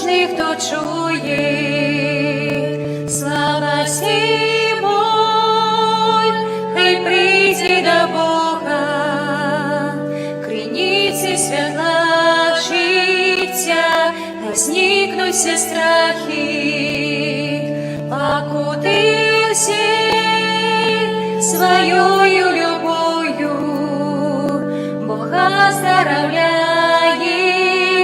кожний, хто чує, слава Сімой, хай прийде до Бога, криниці святла життя, хай зникнуться страхи, покути всіх своєю любов'ю, Бога здоровляє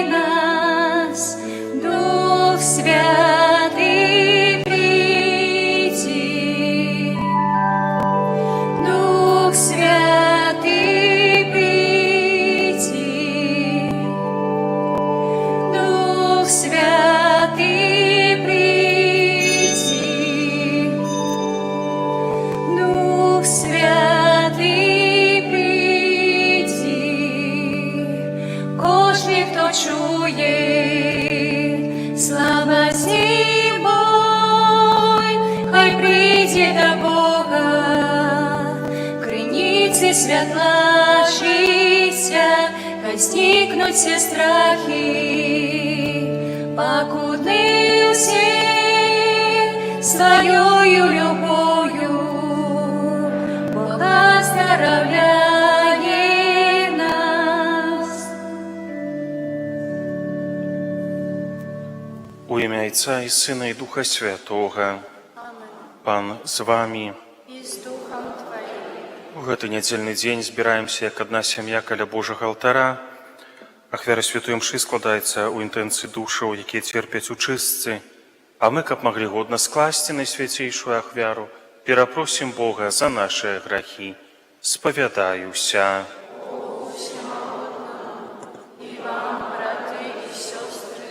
нас, Дух Святий прийди, Дух Святий прийди, Дух Святий прийди, Дух Святий прийди, кожний, хто чує, слава Сімой, хай прийде до Бога, криниці святла життя, хай зникнуться страхи, покути всіх своєю любов'ю, Бога здоровляє нас. У ім'я Отця і Сина і Духа Святого. Пан з вами. І з Духом Твоїм. У гэты нядзельны дзень збіраемся як адна сям'я каля Божага алтара. Ахвяра святой мшы складаецца ў інтэнцыі душаў, якія церпяць у чыстцы. А мы, каб маглі годна скласці найсвяцейшую ахвяру, перапросім Бога за нашыя грахі. Спавядаюся. И вам, браты и сестры,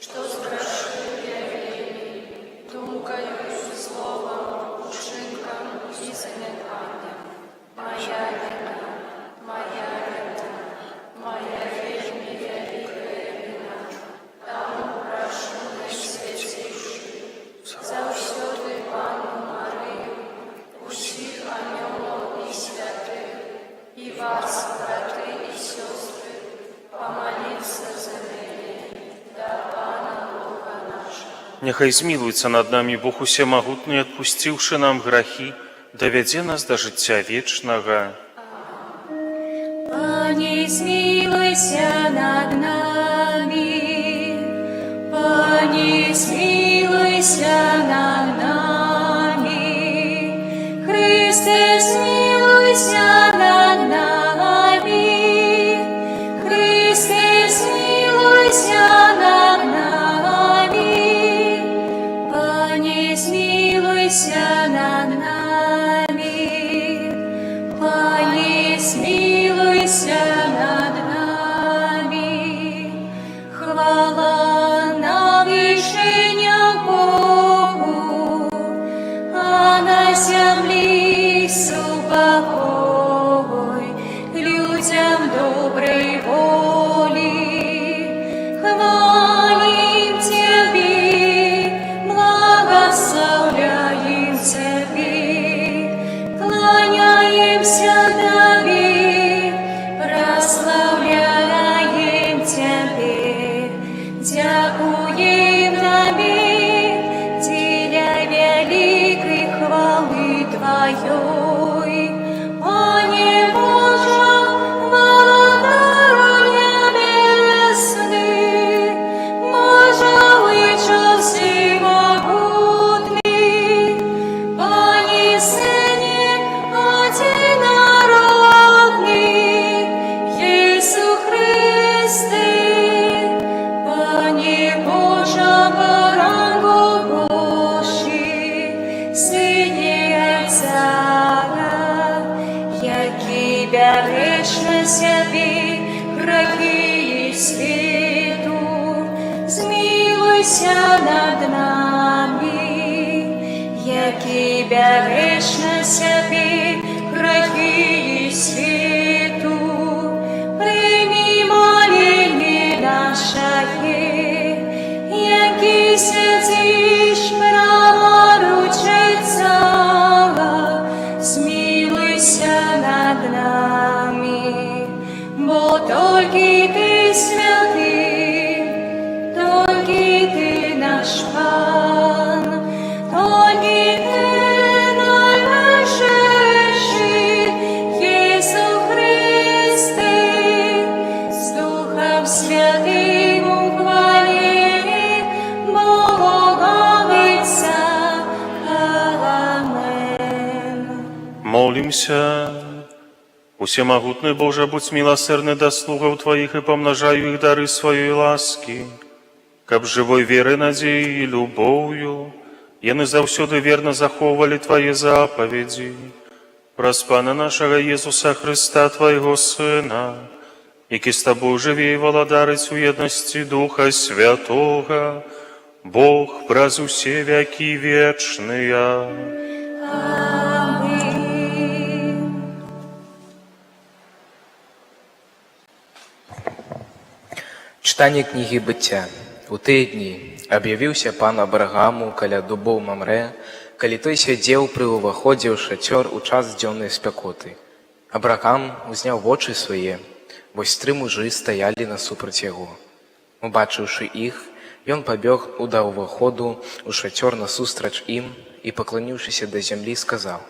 что сгрешили верой, думкою, словом, учинком и занятием. Моя вина, моя вельми великая вина. Тому прошу найсвятейшую, завсёды Пану Марию, усіх ангелов и святых, и вас, браты и сестры, помолиться за меня, да Пана Бога нашего. Няхай змілуецца над намі Бог усемагутны, адпусціўшы нам грахі, давядзе нас да жыцця вечнага. Пане, змилуйся над нами, Пане, змилуйся над нами, Христе, змилуйся над нами, Христе, змилуйся над нами, Пане, змилуйся над нами, Пане, змилуйся над нами. Хвала на вишенях Богу, а на землі супокой людям доброй воли. Хвалим Тебе, благословляем Тебе, кланяемся Тебе, прославляем Тебе, дякуем Тебе, для великой хвалы Твоей. Пане Боже, владыка небесный, Боже, вычел всемогутный, Пане Сыне одинородный, Иису Христе, Пане Боже, Баранку Божий, Сыне Отца, який береш на себе грехи світу, змилуйся над нами, який береш на себе грехи світу, прийми моління наші, який сидиш праворуч Отця, змилуйся над нами, бо тільки Ти святий, Толькі Ти наш Пан, толькі Ти найважчий, Єсу Христе, з Духом Святим у хвалі, Богородиця. Амен. Молимся. Усемогутный Боже, будь милосердны до слугов Твоих и помножаю их дары своей ласки, каб живой верой, надеей и любовью яны заўсёды верно заховывали Твои заповеди. Праз Пана нашего Иисуса Христа, Твоего Сына, які с Тобой живе и владарить в едности Духа Святого, Бог праз усе веки вечные. Чытанне кнігі быцця. У тыя дні аб'явіўся пан Абрагаму каля дубоў Мамрэ, калі той сядзеў пры ўваходзе ў шацёр у час дзённай спякоты. Абрагам узняў вочы свае, вось 3 мужы стаялі насупраць яго. Убачыўшы іх, ён пабег да ўваходу ў шацёр насустрач ім і, пакланіўшыся да зямлі, сказаў: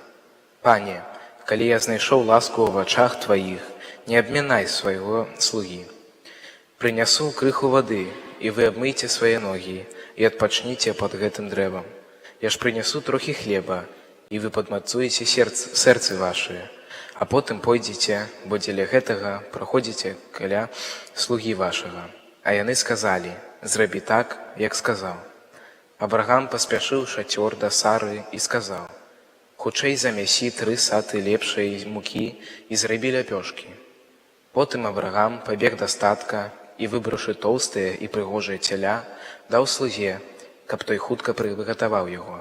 «Пане, калі я знайшоў ласку ў вачах Тваіх, не абмінай свайго слугі. Прынясу крыху вады, і вы абмыйце свае ногі і адпачніце пад гэтым дрэвам. Я ж прынясу трохі хлеба, і вы падмацуеце сэрцы вашыя, а потым пойдзеце, бо дзеля гэтага праходзіце каля слугі вашага». А яны сказалі: «Зрабі так, як сказаў». Абрагам паспяшыў шацёр да Сары і сказаў: «Хутчэй замясі 3 саты лепшай мукі і зрабі ляпёшкі». Потым Абрагам пабег да статка і, выбраўшы тоўстае і прыгожае цяля, даў слуге, каб той хутка прыгатаваў яго.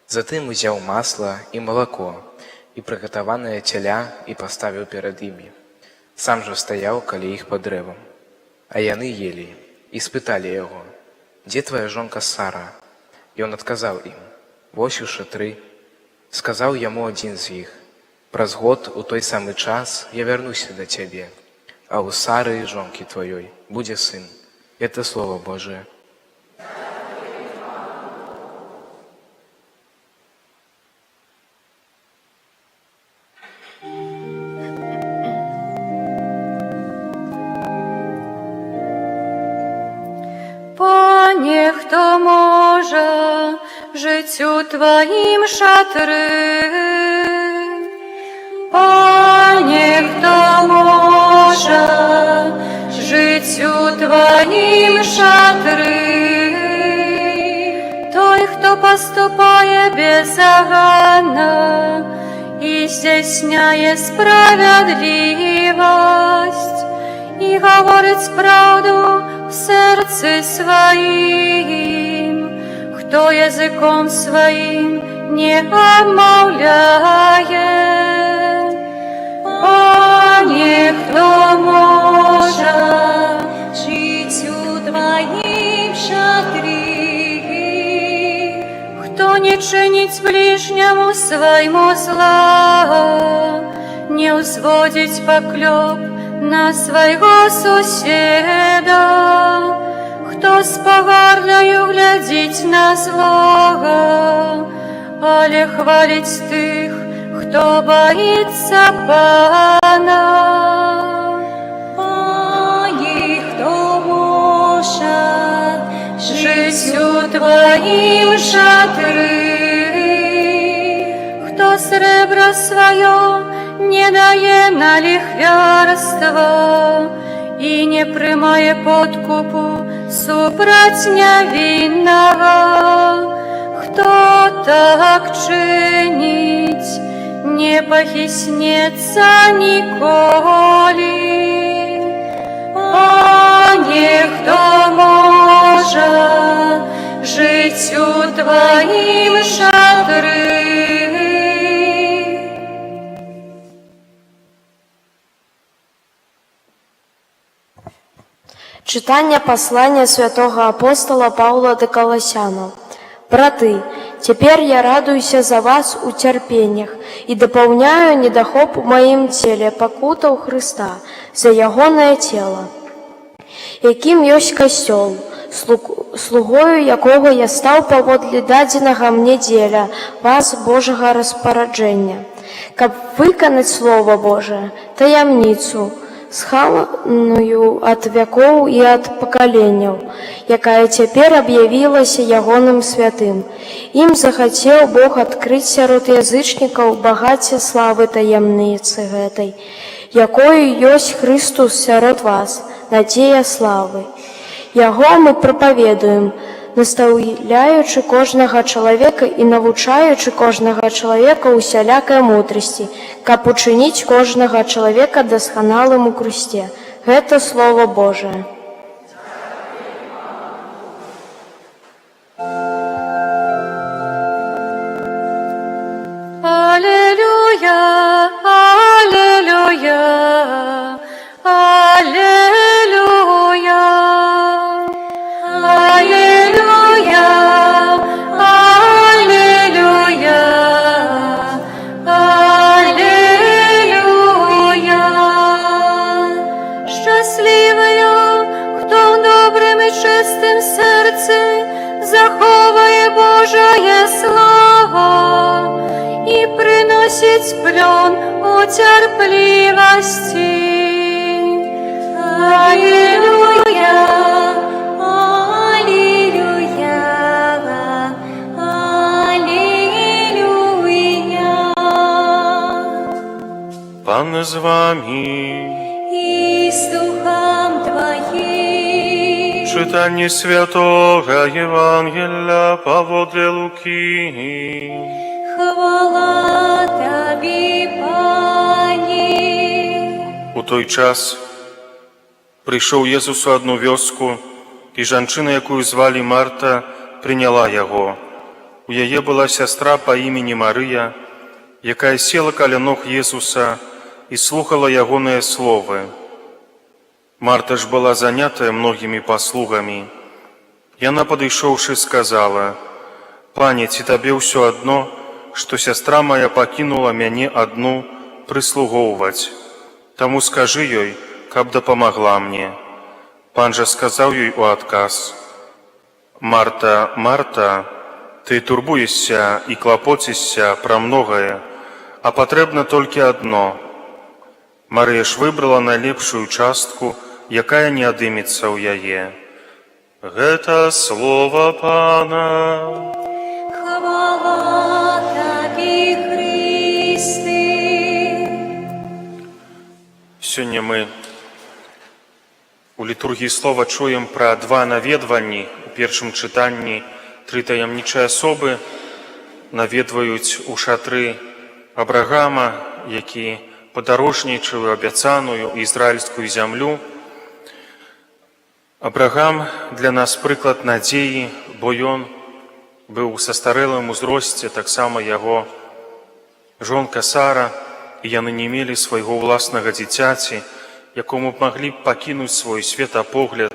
Затым узяў масла і малако і прыгатаванае цяля і паставіў перад імі. Сам жа стаяў каля іх пад дрэвам. А яны елі і спыталі яго: «Дзе твая жонка Сара?» Ён адказаў ім: «Вось у шатры». Сказаў яму адзін з іх: «Праз год у той самы час я вярнуся да цябе, а у Сары, жонкі тваёй, будзе сын». Это Слово Божие. Пане, хто може жить у Твоїм шатрі? Пане, хто може жить у Твоїм шатрі? Той, хто поступає беззаганно і здійсняє справедливость, і говорить правду в серці своїм, хто язиком своїм не обмовляє. Пане, хто може жить у Твоїм шатрі? Хто не чинить ближньому своєму зла, не узводить поклеп на своего соседа, хто з погардою глядить на злого, але хвалить тих, хто боїться Пана. Пане, хто може жить у Твоїм шатрі? Хто сребро своє не дає на лихвярство і не приймає подкупу супроть невинного. Хто так чинить, не похиснеться ніколи. Пане, хто може жить у Твоїм шатрі? Читання послання святого апостола Павла до Колоссянам. «Браты, теперь я радуюся за вас у терпениях и дополняю недохоп в моем теле покутаў Христа за ягонае тело, яким ёсць касцёл, слугою якого я стаў паводле дадзенага мне дзеля вас Божага распараджэння, каб выканаць Слова Божае, таямніцу, схаваную ад вякоў і ад пакаленняў, якая цяпер аб'явілася ягоным святым. Ім захацеў Бог адкрыць сярод язычнікаў багацце славы таямніцы гэтай, якою ёсць Христус сярод вас, надзея славы. Яго мы прапаведуем, настаўляючы кожнага чалавека і навучаючы кожнага чалавека усялякай мудрасці, каб учыніць кожнага чалавека дасканалым у Хрысце. Гэта Слова Божае. Аллилуйя, аллилуйя, аллилуйя, аллилуйя, аллилуйя, аллилуйя. Щасливая, хто в добрим і чистим серці заховує Божає слово і приносить плон у терпливости. Аллилуйя, аллилуйя, аллилуйя. Пан з вами. И с духом Твоим. Читання Святого Євангелія паводле Луки. Хвала Тобі, Пані. У той час прийшов Єсус у одну вёску, і жанчына, якую звалі Марта, прыняла яго. У яе была сястра па імені Марыя, якая села каля ног Jesуса і слухала ягоныя словы. Марта ж была занятая многімі паслугамі. Яна, падышоўшы, сказала: «Пане, ці табе ўсё адно, што сястра моя пакінула мяне адну прыслугоўваць? Таму скажы ёй, каб дапамагла мне». Пан жа сказаў ёй у адказ: «Марта, Марта, ты турбуешся і клапоцішся пра многае, а патрэбна толькі адно. Марыя ж выбрала найлепшую частку, якая не адымецца ў яе». Гэта слова Пана. Хвала Тобі, Христе. Сёння мы у літургіі слова чуем пра два наведванні. У першым чытанні тры таямнічыя асобы наведваюць у шатры Абрагама, які падарожнічаў у абяцаную ізраільскую зямлю. Абрагам для нас прыклад надзеі, бо ён быў у састарэлым узросце, таксама яго жонка Сара, і яны не мелі свайго ўласнага дзіцяці, якому б маглі б пакінуць свой светапогляд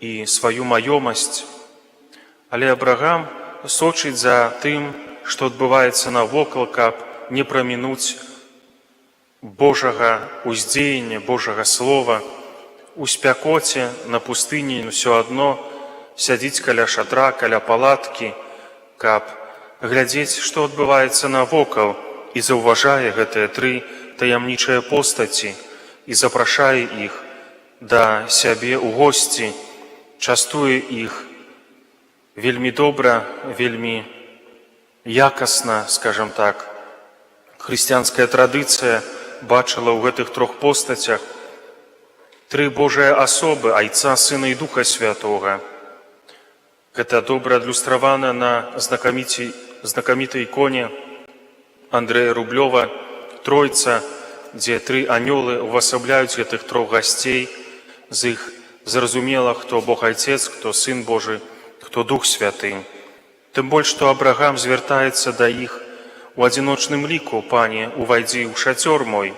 і сваю маёмасць. Але Абрагам сочыць за тым, што адбываецца навокал, каб не прамінуць Божага уздзеяння, Божага слова. У спякоце на пустыні ўсё адно сядзіць каля шатра, каля палаткі, каб глядзець, што адбываецца навокал, і заўважае гэтыя тры таямнічыя постаці і запрашае іх да сябе ў госці, частуе іх вельмі добра, вельмі якасна, скажам так. Хрысціянская традыцыя бачыла ў гэтых трох постацях тры Божыя асобы, Айца, Сына і Духа Святога. Гэта добра адлюстравана на знакамітай іконе Андрэя Рублёва «Тройца», дзе тры анёлы увасабляюць гэтых трох гасцей. З іх зразумела, хто Бог Айцец, хто Сын Божы, хто Дух Святы. Тым больш, што Абрагам звяртаецца да іх у адзіночным ліку: «Пане, увайдзі ў шацёр мой,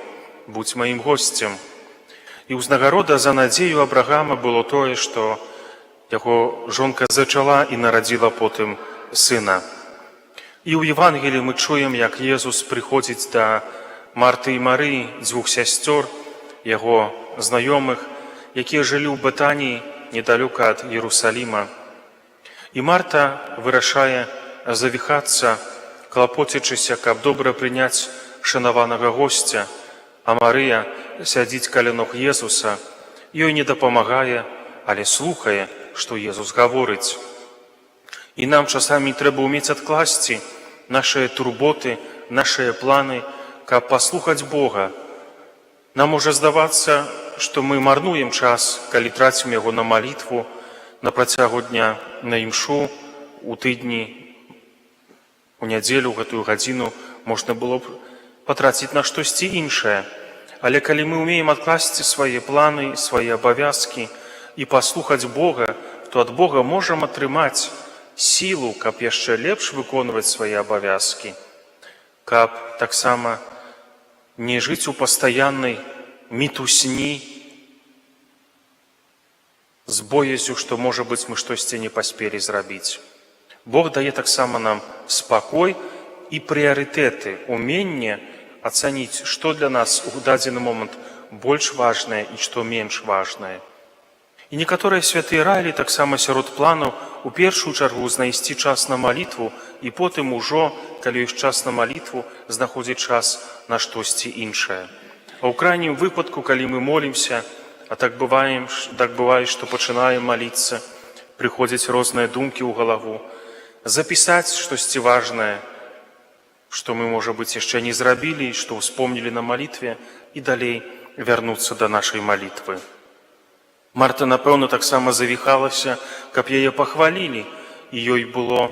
будзь маім госцем». І ўзнагарода за надзею Абрагама было тое, што яго жонка зачала і нарадзіла потым сына. І ў Евангеліі мы чуем, як Езус прыходзіць да Марты і Марыі, дзвюх сясцёр, яго знаёмых, якія жылі ў Бетаніі, недалёка ад Іерусаліма. І Марта вырашае завіхацца, клапоцячыся, каб добра прыняць шанаванага госця, а Марыя сядзіць каля ног Езуса, ёй не дапамагае, але слухае, што Езус гаворыць. І нам часамі трэба ўмець адкласці нашыя турботы, нашыя планы, каб паслухаць Бога. Нам можа здавацца, што мы марнуем час, калі трацім яго на малітву, на працягу дня, на імшу, у тыдні, у нядзелю, гэтую гадзіну можна было б патраціць на штосьці іншае. Але калі мы ўмеем адкласці свае планы, свае абавязкі і паслухаць Бога, то ад Бога можам атрымаць сілу, каб яшчэ лепш выконваць свае абавязкі, каб таксама не жыць у пастаяннай мітусні з боязю, што, можа быць, мы штосьці не паспелі зрабіць. Бог дае таксама нам спакой і прыярытэты, уменне ацаніць, што для нас у дадзены момант больш важнае і што менш важнае. І некаторыя святыя раілі таксама сярод планаў у першую чаргу знайсці час на малітву і потым ужо, калі ёсць час на малітву, знаходзіць час на штосьці іншае. А ў крайнім выпадку, калі мы молімся, а так бывае, што пачынаем маліцца, прыходзяць розныя думкі ў галаву, запісаць штосьці важнае, што мы, можа быць, яшчэ не зрабілі, што ўспомнілі на малітве, і далей вярнуцца да нашай малітвы. Марта, напэўна, таксама завіхалася, каб яе пахвалілі, і ёй было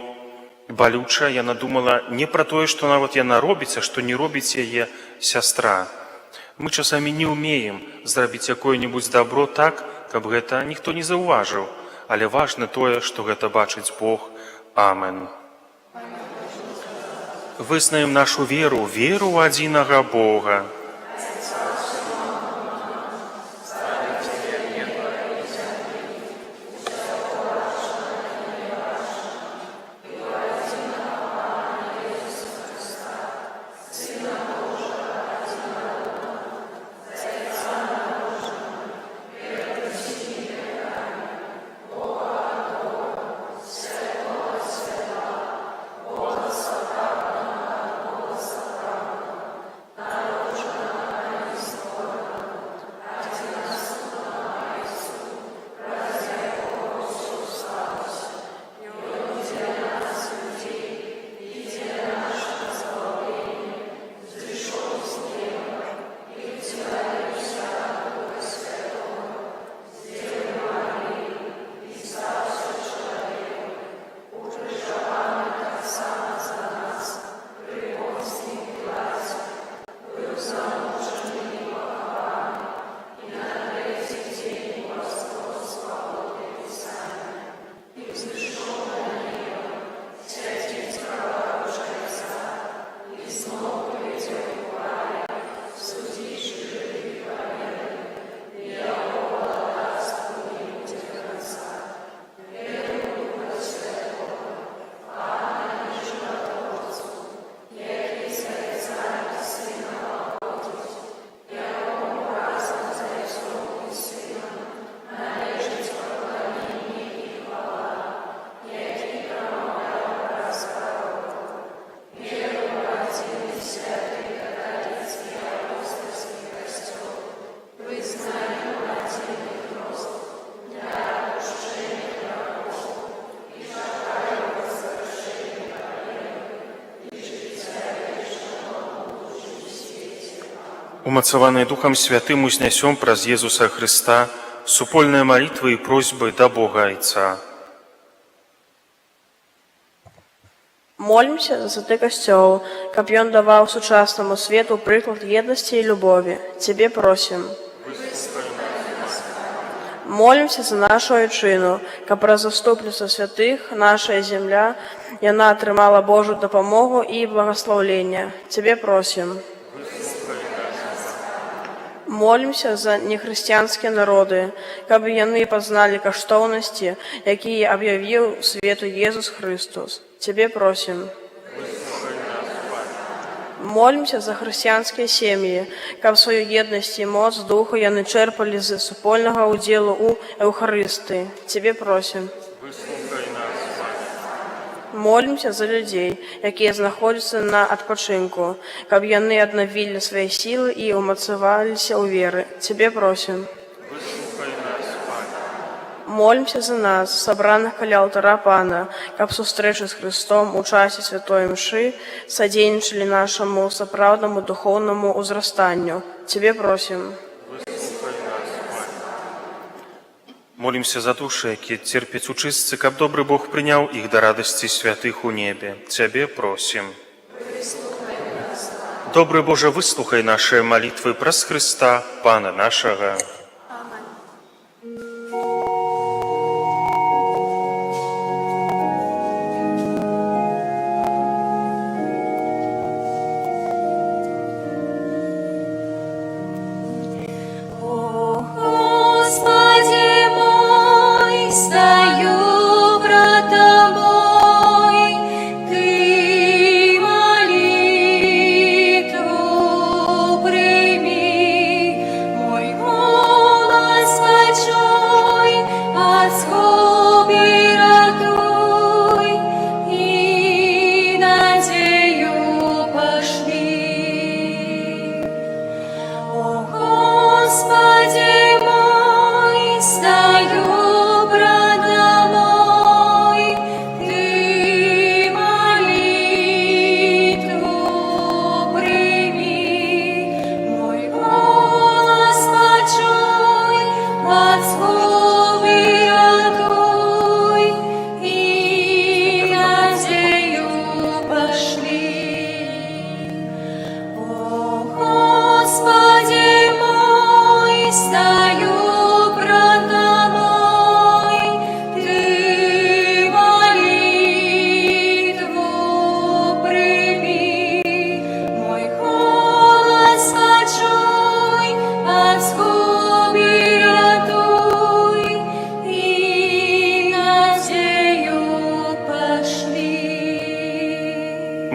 балюча, яна думала не пра тое, што нават яна робіць, а што не робіць яе сястра. Мы часамі не ўмеем зрабіць якое-небудзь дабро так, каб гэта ніхто не заўважыў, але важна тое, што гэта бачыць Бог. Амен. Вызнаем нашу веру, веру ў адзінага Бога. Умацаваныя Духам Святым узнясём праз Езуса Хрыста супольныя малітвы і просьбы да Бога Айца. Молімся за святы касцёл, каб ён даваў сучаснаму свету прыклад еднасці і любові. Цябе просім. Молімся за нашу айчыну, каб праз заступніцтва святых нашая зямля яна атрымала Божую дапамогу і благаслаўленне. Цябе просім. Молімся за нехрысціянскія народы, каб яны пазналі каштоўнасці, якія аб'явіў свету Езус Хрыстос. Цябе просім. Молімся за хрысціянскія сем'і, каб сваю еднасць і моц духа яны чэрпалі з супольнага ўдзелу ў Еўхарыстыі. Цябе просім. Выслухай нас, Молімся за людзей, якія знаходзяцца на адпачынку, каб яны аднавілі свае сілы і умацаваліся ў веры. Цябе просім. Молімся за нас, сабраных каля алтара Пана, каб сустрэчы з Христом у часе святой імшы садзейнічалі нашаму сапраўднаму духоўнаму ўзрастанню. Цябе просім. Молімся за душы, якія церпяць у чыстцы, каб добры Бог прыняў іх да радасці святых у небе. Цябе просім. Добры Божа, выслухай нашыя малітвы праз Хрыста, Пана нашага.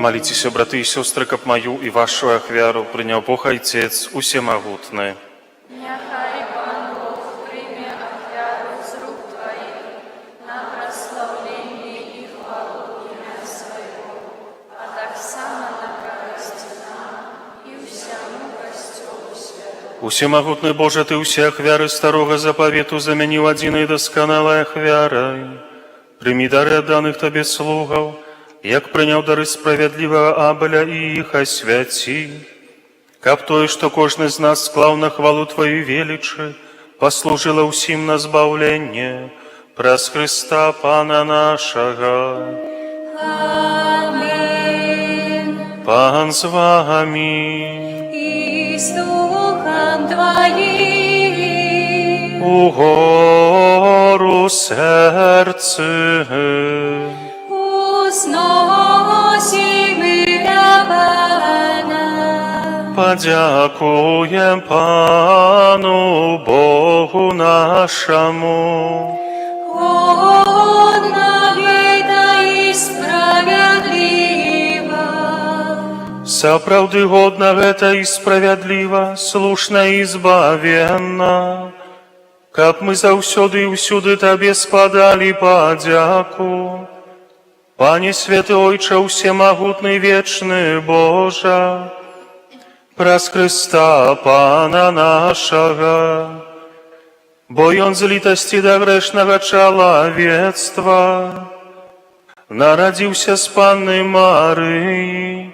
Маліцеся, браты і сёстры, каб маю і вашу ахвяру прыняў Бог Айцец усемагутны. Няхай Пан Бог прыме ахвяру з рук Тваіх на праслаўленне і хвалу імя свайго, а таксама на карысць нам і ўсяму касцёлу святому. Усемагутны Божа, Ты ўсе ахвяры старога запавету замяніў адзінай дасканалай ахвярай. Прымі дары адданых Табе слугаў, як прыняў дары справядлівага Абеля і іх асвяці, каб тое, што кожны з нас склаў на хвалу Твою велічы, паслужыла ўсім на збаўленне праз Хрыста Пана нашага. Амин. Пан з вами. І з Духом Твоїм. Угору серце. Зносimy dla Pana. Подякуєм Пану Богу нашому. Он нагида і справедлива. Сапраўды годна гэта і справядліва, слушна і збавенна, каб мы заўсёды і ўсюды Табе складалі падзяку. Пане святы Ойча, усемагутны вечны Божа, праз Хрыста Пана нашага, бо Ён з літасці да грэшнага чалавецтва нарадзіўся з Панны Марыі,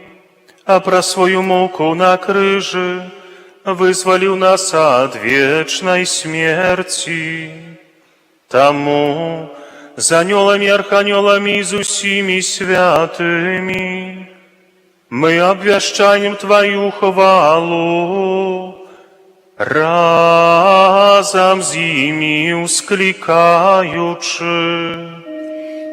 а праз сваю муку на крыжы вызваліў нас ад вечнай смерці. Таму з анёламі, арханёламі і з усімі святымі мы абвяшчаем Тваю хвалу, разам з імі усклікаючы.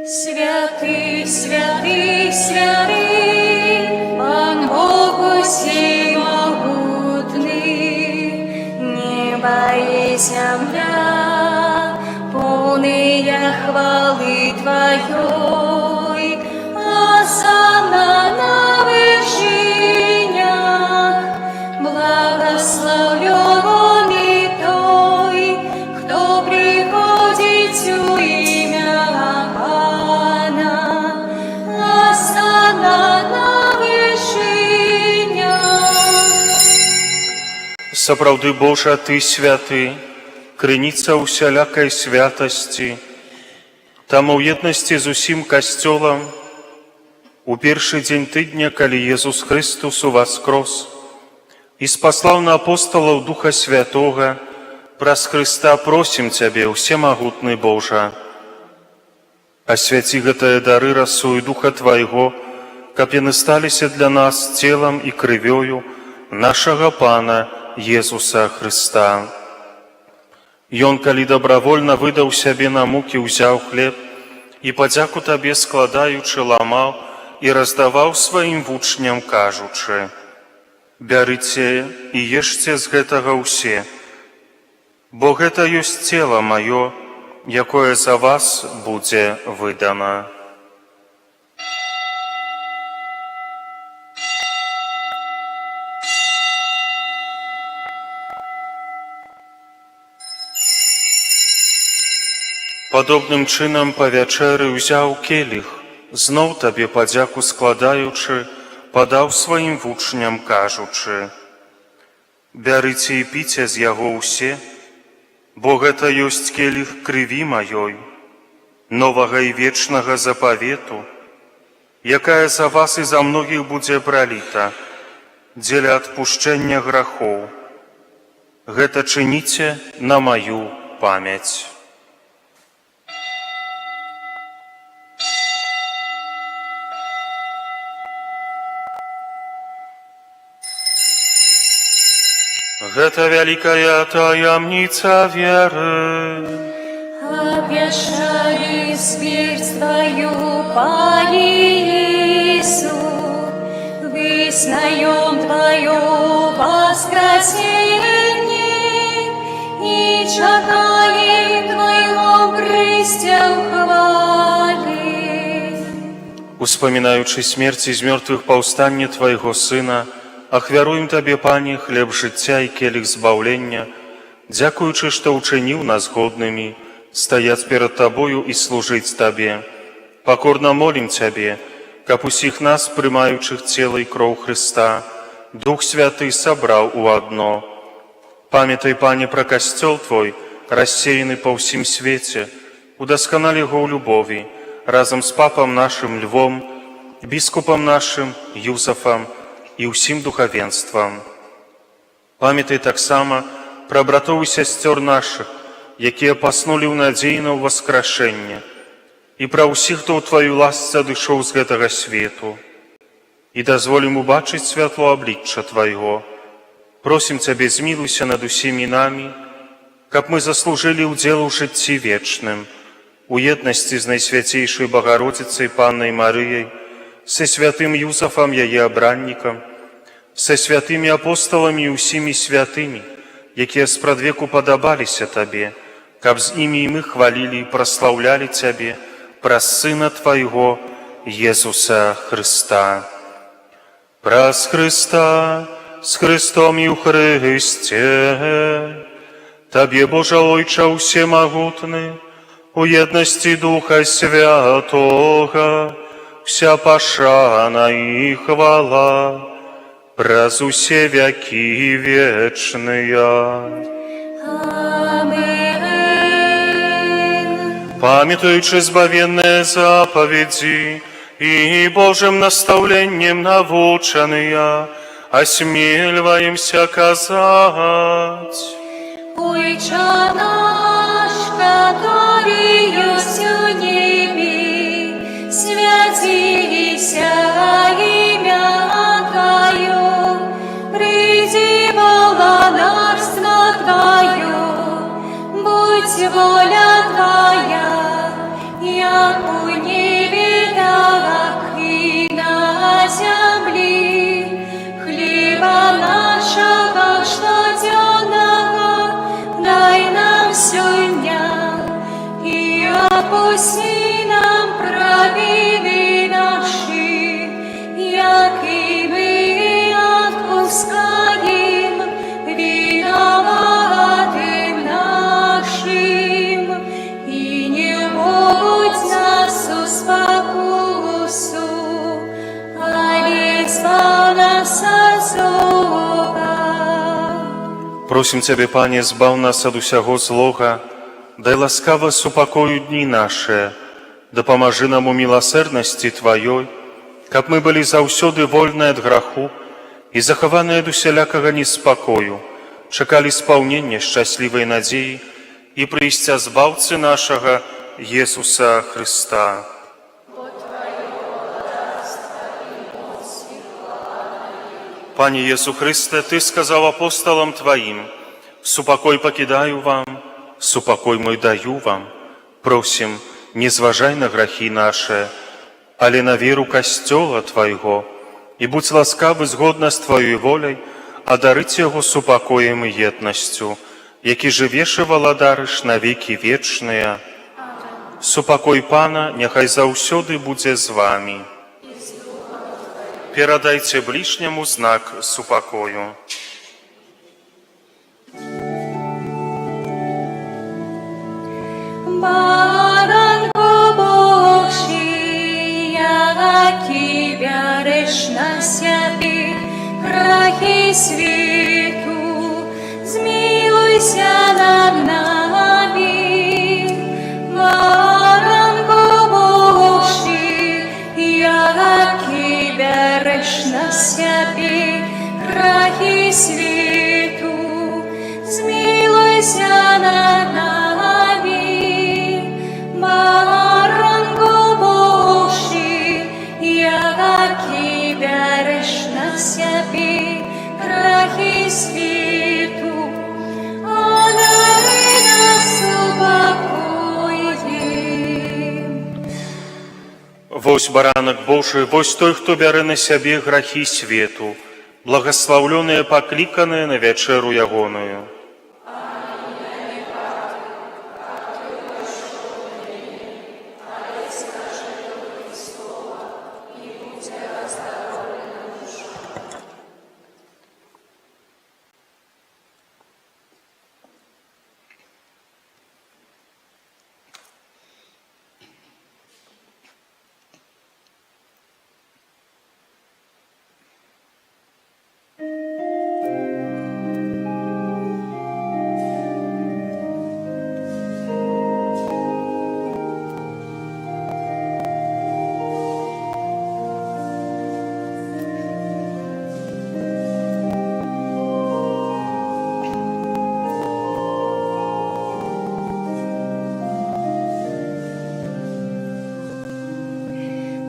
Святый, святый, святый, Пан Бог усемогутный, небо и земля, полные хвалы Твоей, осанна на вершинях, благословлен и той, кто приходит у имя Пана. Сапраўды, Божа, Ты святы, крыніца усялякай святасці. Там у еднасці з усім касцёлам у першы дзень тыдня, калі Езус Христус уваскрос і спаслаў на апосталаў Духа Святога, праз Христа просім Цябе, усемагутны Божа, асвяці гэтыя дары расою Духа Твайго, каб яны сталіся для нас целам і крывёю нашага Пана Езуса Христа. Ён, калі добравольна выдаў сябе на мукі, узяў хлеб і падзяку Табе складаючы ламаў і раздаваў сваім вучням, кажучы: «Бярыце і ешце з гэтага ўсе, бо гэта ёсць цела маё, якое за вас будзе выдана». Падобным чынам па вячэры ўзяў келіх, зноў Табе падзяку складаючы, падаў сваім вучням, кажучы: «Бярыце і піце з яго ўсе, бо гэта ёсць келіх крыві маёй, новага і вечнага запавету, якая за вас і за многіх будзе праліта дзеля адпушчэння грахоў. Гэта чыніце на маю памяць». Гэта вялікая таямніца веры. Обвящали смерть Твою, Пане Иису, вызнаем Твое воскресение и чекаем Твоего прыстя хвали. Успамінаючы смерць і з мёртвых паўстанне Твайго Сына, ахвяруем Табе, Пане, хлеб жыцця і келіх збаўлення, дзякуючы, што ўчыніў нас годнымі стаяць перад Табою і служыць Табе. Пакорна молім Цябе, каб усіх нас, прымаючых цела і кроў Христа, Дух Святы сабраў у адно. Памятай, Пане, пра касцёл Твой, рассеяны па ўсім свеце, удасканалі яго ў любові, разам з папам нашым Львом, біскупам нашым Юзафам і ўсім духавенствам. Памятай таксама пра братоў і сясцёр нашых, якія паснулі ў надзеі на ўваскрашэнне, і пра ўсіх, хто ў Тваю ласцы адышоў з гэтага свету. І дазволім убачыць святло аблічча Твайго. Просім Цябе, змілуйся над усімі намі, каб мы заслужылі ўдзел у жыцці вечным, у еднасці з Найсвяцейшай Багародзіцай Паннай Марыяй, са святым Юзафам, яе абраннікам, са святымі апосталамі і ўсімі святымі, якія спрадвеку падабаліся Табе, каб з імі і мы хвалілі і праслаўлялі Цябе праз Сына Твайго, Езуса Христа. Праз Христа, з Христом і ў Христе, Табе, Божа Ойча усемагутны, у еднасці Духа Святога, вся пашана і хвала праз усе вякі вечныя. Аминь. Памятаючы збавенныя запаведзі і Божым настаўленнем навучаныя, асмельваемся казаць: Ойче наш, который есть в небе, святися имя Твое, приди володарство Твое, будь воля Твоя, як у небе, так и на земле. Хлеба нашего штоденного дай нам сегодня, и опусти нам провины наши, як и мы отпускаем виноватым нашим, и не вводь нас в спокусу, а избавь нас от зла. Просім Цябе, Пане, збав нас ад усяго злога, дай ласкава супакою дні наши, дапамажы нам у міласэрнасці Тваёй, каб мы былі заўсёды вольныя ад граху і захаваныя ад усялякага неспакою, чакалі спаўнення шчаслівай надзеі і прыйсця збаўцы нашага Jesúsa Христа. Пане Єсу Христе, Ти сказав апостолам Твоїм: «Супокой покидаю вам, супокой мой даю вам. Просим, не зважай на грахи наши, але на веру Костела Твоего, и будь ласкавы згодна з Твоей волей, одарить Его супокоем и едностью, які живеш и валадарыш на веки вечные. Супокой Пана няхай заўсёды будзе з вами. Перадайте ближнему знак супокою». Баранко Божий, який береш на себе грехи світу, змилуйся над нами. Баранко Божий, який береш на себе грехи світу, змилуйся над нами. Баранко Божий, який береш на себе грехи світу, одари нас супокоєм. Вось баранок Божий, вось той, хто бярэ на сябе грахі свету, благословленные покликанные на вечеру ягоную.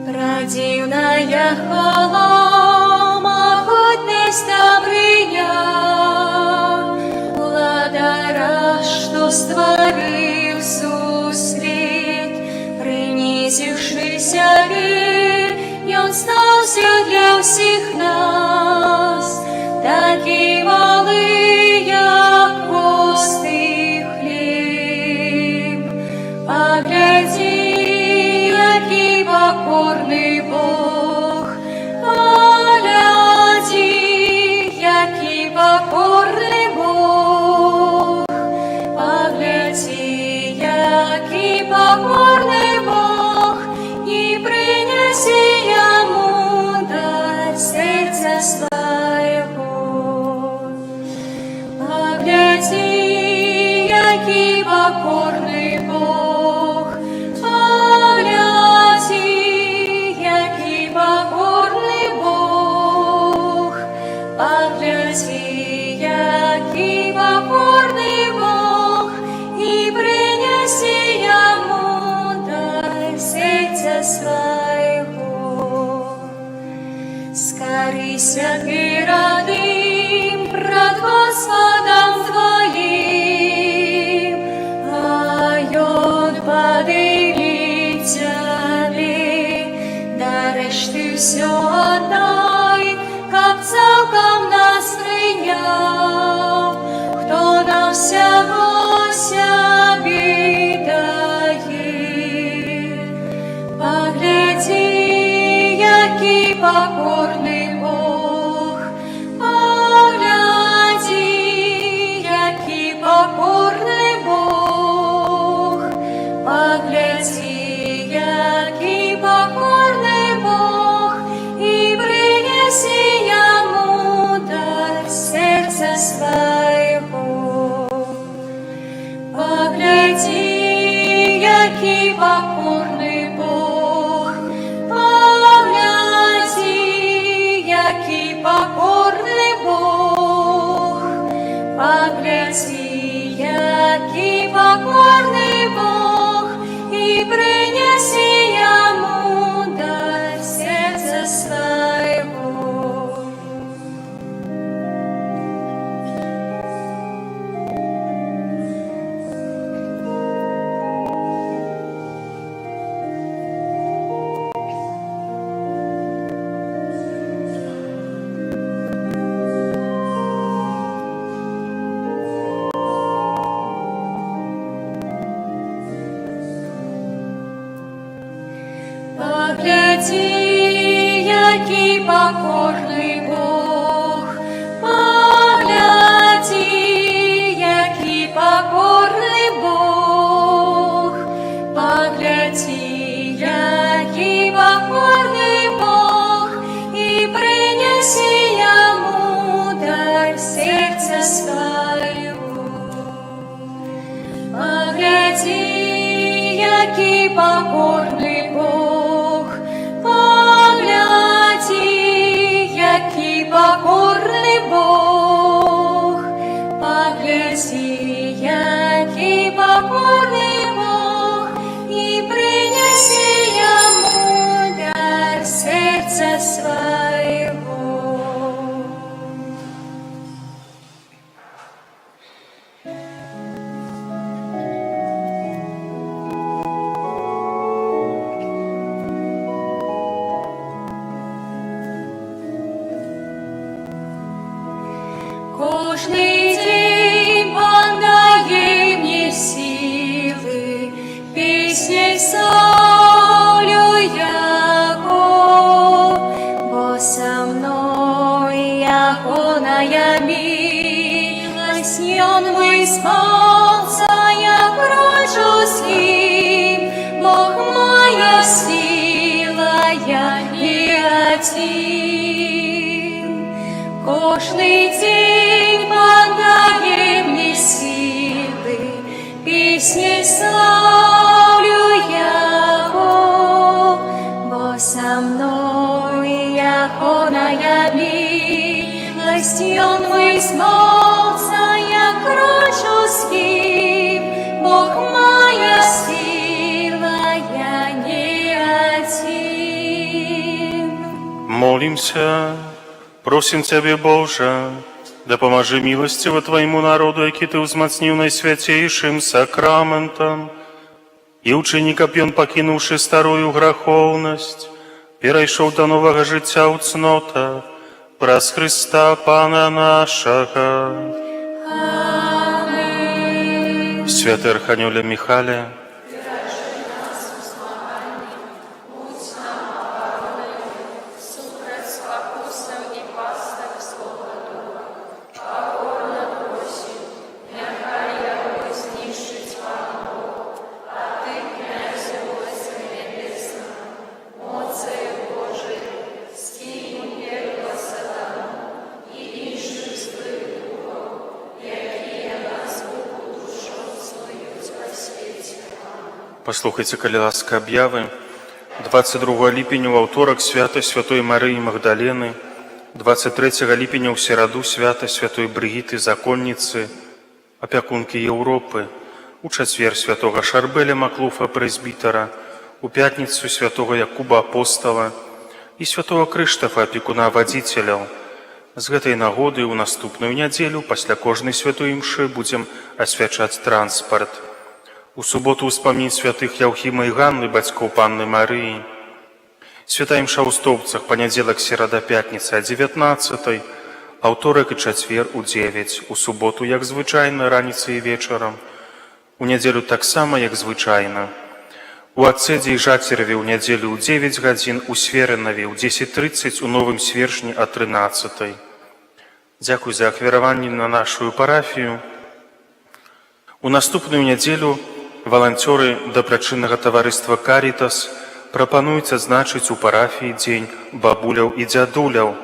Прадзіўная халома, годнасць дабрыня, уладара, што стварыў сусвет, прынізіўшы сябе, ён стаўся для ўсіх нас, такі малы, як просты хлеб. Паглядзі, які покорний Бог, погляді, який покорний Бог, погляді, який покорний Бог, і принеси йому до серця свого. Погляді, який покорний Бог, покорний Бог, погляди, який покорний Бог, і принеси йому до серця свого. Скорися ти, родим, пред Господом твоим, а он поделит тебе. Дариш ти все одной, как цілком нас прийняв, хто нам всього собі дає. Погляді, який покорний Бог, погляді, який покорний Бог, погляді, який покорний Бог, і принеси йому до серця свого. який покорний Бог. Погляньте, який покорний Бог. Погляньте, який покорний Бог, і принеси йому дар серця свого. Погляди, який покорний Бог. Погляди, який покорний Бог. Погляди, який покорний Бог, і принеси йому дар серця свого. Погляди, який покорний Бог. Погляди, який покорний Бог. Погляди, який покорний Бог, і принеси йому дар серця свого. Кожний день Пан дає мені сили, пісней славлю Його, бо со мною Його милость, и Он выспался, я крочу с Ним, Бог моя сила, я не один. Кожний день Пан дає мені сили, пісні славлю Його, бо со мною Його милость, и Он выспался, я крочу с Ним, Бог моя сила, я не один. Молимся, просим Тебе, Боже, да поможи милостиво Твоему народу, який Ты узмацнил найсвятейшим сакраментом, и учеников ён, покинувши старую граховность, перейшов до нового життя у цнота, праз Христа Пана нашого. Аминь. Святий Архангеле Михайле, Супроть спокусам и пастах Слова Духа, покорно просим, нехай яго знищить вам Бог, а Ты, князю войска небесного, моцею Божией, скинь пекло сатану и інших злых духов, які нас Богу душу злують по світі. послухайте, коли ласка об'яви. 22 ліпеня ў аўторак свята Святой Марыі Магдалены, 23 ліпеня ў сераду свята Святой Брыгіты Законніцы, апякункі Еўропы, у чацвер святога Шарбеля Маклуфа прэзбітара, у пятніцу святога Якуба Апостала і святого Крыштафа апекуна вадзіцеляў. З гэтай нагоды ў наступную нядзелю пасля кожнай святой імшы будзем асвячаць транспарт. У суботу ўспамніць святых Яўхіма і Ганны, бацькоў Панны Марыі. Святая імша ў Стоўбцах, панядзелак, серада, пятніца о 19, аўторак і чацвер у 9, у суботу, як звычайна, раніцай і вечарам. У нядзелю таксама, як звычайна. У Ацэдзе і Жацерве ў нядзелю ў 9 гадзін, у Сверынаве ў 10:30, у Новым Свершні о 13. Дзякуй за ахвяраванні на нашу парафію. У наступную нядзелю валанцёры дабрачыннага таварыства «Карітас» прапануюць адзначыць у парафіі дзень бабуляў і дзядуляў.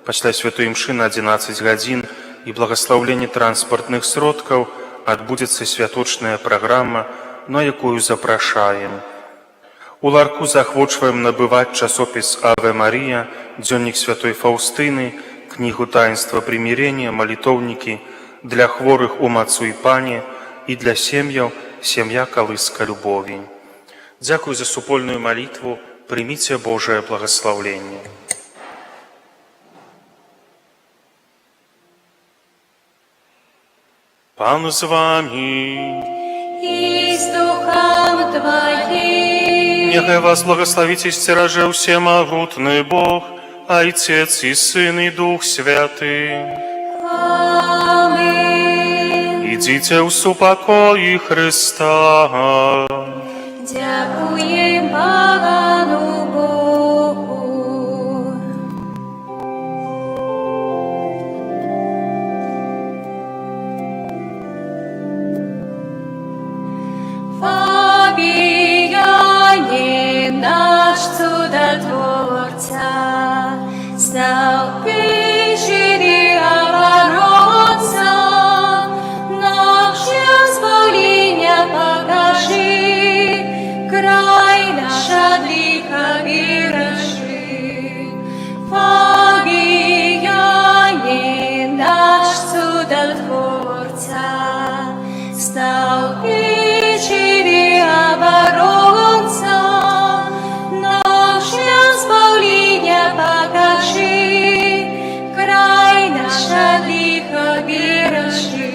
Пасля святой імшы на 11 гадзін і благаслаўленне транспартных сродкаў адбудзецца святочная праграма на якую запрашаем. У ларку захвочваем набываць часопіс «Аве Мария», дзённік святой Фаўстыны, кнігу «Таинство примирения», молитовники для хворых у Мацу і Пане і для сем'яў «Сем'я калыска любові». Дзякуй за супольную молитву, прыміце Божае благословленне. Пан з вами. И с Духом Твоим. Нехай вас благословить и стероже всемогутный Бог, Отец и Сын и Дух Святый. Аминь. Идите в супокой Христа. Дякуем Пану Богу. Фабияне наш чудотворца, стал печери оборотца, наше избавление покажи, край наш от греха бережи. Фабияне наш чудотворца, стал печери оборонца, наше избавление покажи, край наш от греха бережи.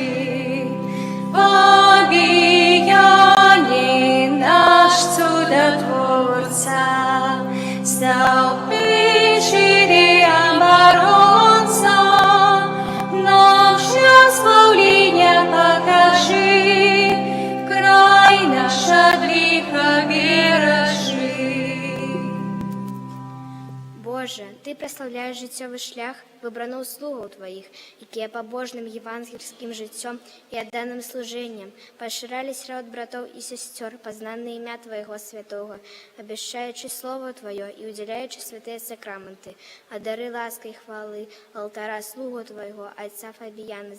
Фабияне наш чудотворца, стал печери оборонца, наше избавление покажи, край наш от греха бережи. Боже, Ты прославляешь життєвий шлях вибраного слугу Твоих, які побожним євангельським життям і отданным служением поширали среди братов и сестер познанное имя Твоего святого, обещаючи Слово Твое и уделяючи святые сакраменты, а дары ласки и хвалы алтара слугу Твоего, отца Фабияна,